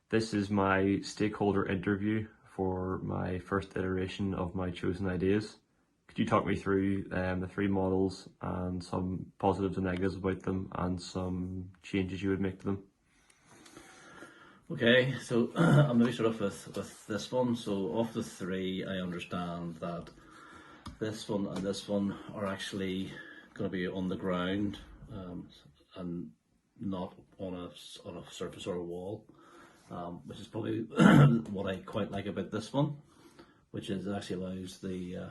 This is my stakeholder interview for my first iteration of my chosen ideas. Could you talk me through the three models and some positives and negatives about them and some changes you would make to them? Okay, so I'll maybe start off with this one. So of the three, I understand that this one and this one are actually going to be on the ground and not on a surface or a wall, which is probably what I quite like about this one, which is it actually allows the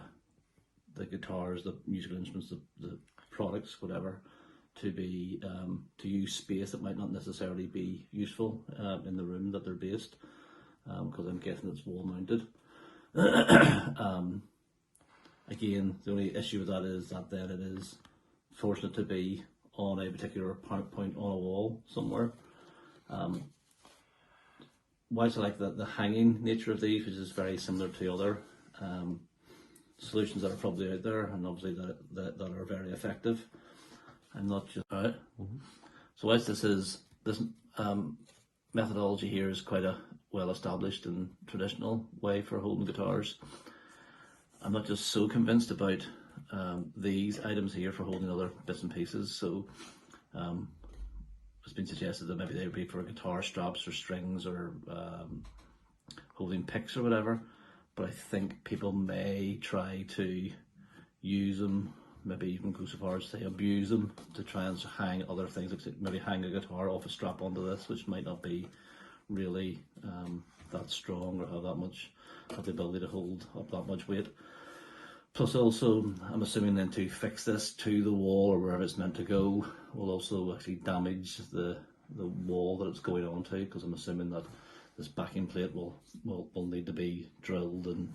guitars, the musical instruments, the products, whatever, to be to use space that might not necessarily be useful in the room that they're based, because I'm guessing it's wall mounted. Again, the only issue with that is that then it is fortunate to be on a particular point on a wall somewhere. Whilst I like the hanging nature of these, which is very similar to other solutions that are probably out there, and obviously that are very effective. I'm not just right. So whilst this methodology here is quite a well established and traditional way for holding guitars, I'm not just so convinced about these items here for holding other bits and pieces. So it's been suggested that maybe they would be for guitar straps or strings or holding picks or whatever, but I think people may try to use them, maybe even go so far as to say abuse them, to try and hang other things, like maybe hang a guitar off a strap onto this, which might not be really that strong or have the ability to hold up that much weight. Plus also, I'm assuming then to fix this to the wall or wherever it's meant to go will also actually damage the wall that it's going on to, because I'm assuming that this backing plate will need to be drilled and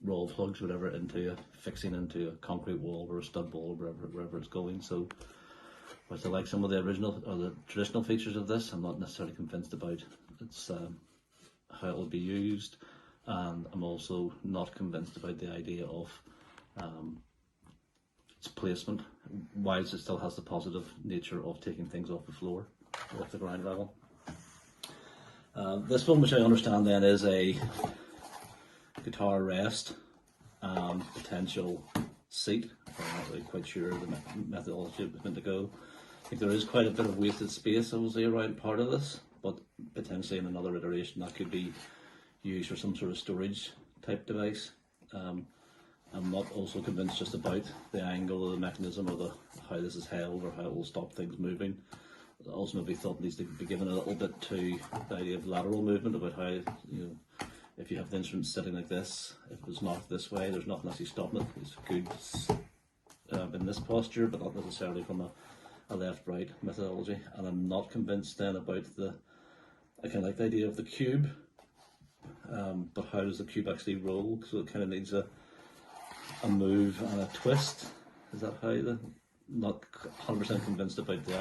roll plugs, whatever, fixing into a concrete wall or a stud wall or wherever it's going. So, whilst I like some of the original or the traditional features of this, I'm not necessarily convinced about its how it will be used, and I'm also not convinced about the idea of its placement, whilst it still has the positive nature of taking things off the floor, off the ground level. This one, which I understand then is a guitar rest and potential seat. I'm not really quite sure the methodology it was meant to go. I think there is quite a bit of wasted space, obviously, around part of this, but potentially in another iteration that could be used for some sort of storage type device. I'm not also convinced just about the angle of the mechanism or how this is held or how it will stop things moving. I also maybe thought needs to be given a little bit to the idea of lateral movement, about how, if you have the instrument sitting like this, if it's not this way, there's nothing actually stopping it. It's good in this posture, but not necessarily from a left-right methodology. And I'm not convinced then about I kind of like the idea of the cube, but how does the cube actually roll? So it kind of needs a move and a twist. Is that how not 100% convinced about the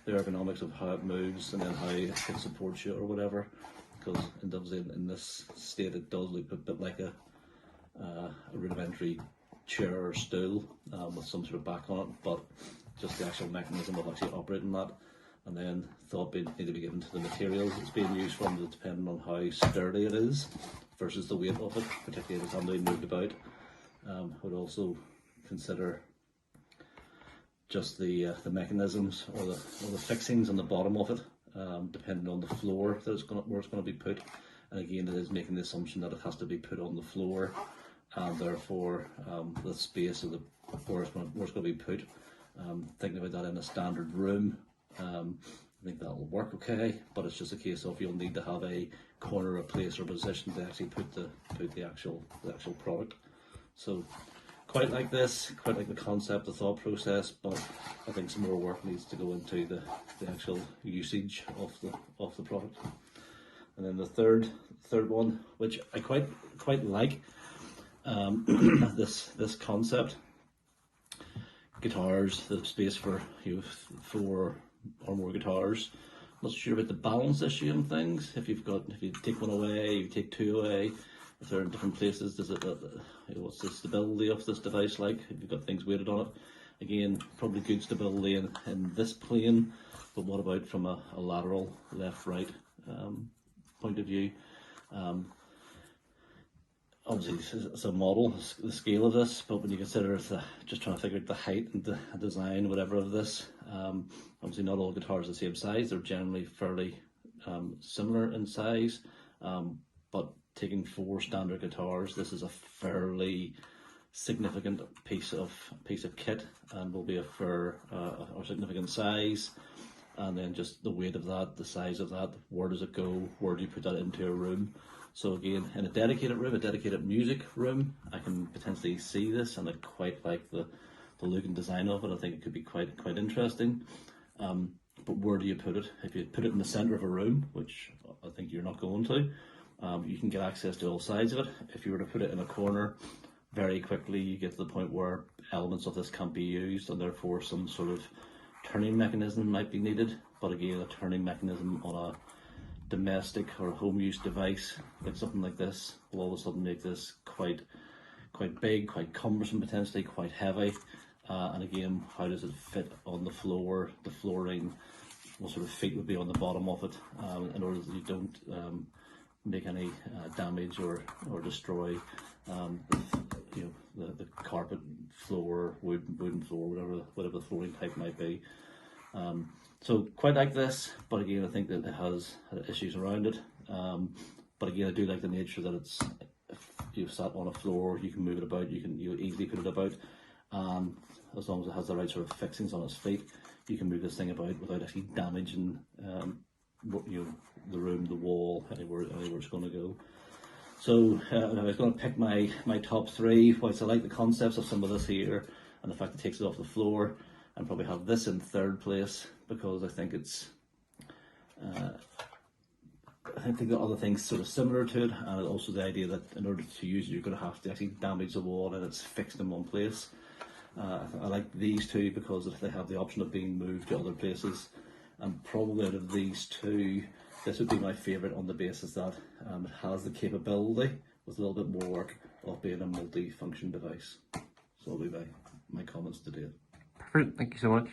ergonomics of how it moves and then how it supports you or whatever, because in this state it does look a bit like a rudimentary chair or stool with some sort of back on it, but just the actual mechanism of actually operating that, and then thought need to be given to the materials it's being used from, depending on how sturdy it is versus the weight of it, particularly if it's being moved about. Would also consider just the mechanisms or the fixings on the bottom of it, depending on the floor where it's going to be put. And again, it is making the assumption that it has to be put on the floor, and therefore the space of where it's going to be put. Thinking about that in a standard room, I think that will work okay. But it's just a case of you'll need to have a corner, a place, or position to actually put the actual product. So, quite like this, quite like the concept, the thought process, but I think some more work needs to go into the actual usage of the product. And then the third one, which I quite like, this concept. Guitars, the space for 4 or more guitars. Not sure about the balance issue and things. If you take one away, you take 2 away. If they're in different places, does it? What's the stability of this device like? If you've got things weighted on it, Again, probably good stability in this plane, but what about from a lateral left-right point of view? Obviously it's a model, the scale of this, but when you consider just trying to figure out the height and the design, whatever of this, obviously not all guitars are the same size. They're generally fairly similar in size, but taking 4 standard guitars, this is a fairly significant piece of kit, and will be a fair or significant size. And then just the weight of that, the size of that, where does it go, where do you put that into a room? So again, in a dedicated room, a dedicated music room, I can potentially see this, and I quite like the look and design of it. I think it could be quite interesting. But where do you put it? If you put it in the centre of a room, which I think you're not going to, you can get access to all sides of it. If you were to put it in a corner, very quickly you get to the point where elements of this can't be used, and therefore some sort of turning mechanism might be needed. But again, a turning mechanism on a domestic or home use device, like something like this, will all of a sudden make this quite big, quite cumbersome, potentially quite heavy. And again, how does it fit on the floor, the flooring, what sort of feet would be on the bottom of it, in order that you don't make any damage or destroy the carpet floor, wooden floor, whatever the flooring type might be. So quite like this, but again I think that it has issues around it. But again, I do like the nature that it's, if you've sat on a floor, you can move it about, you can easily put it about, and as long as it has the right sort of fixings on its feet, you can move this thing about without actually damaging the room, the wall, anywhere it's going to go. So I was going to pick my top 3. Whilst I like the concepts of some of this here and the fact it takes it off the floor, and probably have this in 3rd place, because I think it's I think the other things sort of similar to it, and also the idea that in order to use it, you're going to have to actually damage the wall and it's fixed in one place. I like these 2 because they have the option of being moved to other places, and probably out of these 2, this would be my favourite on the basis that it has the capability, with a little bit more work, of being a multi-function device. So that'll be my comments today. Perfect, thank you so much.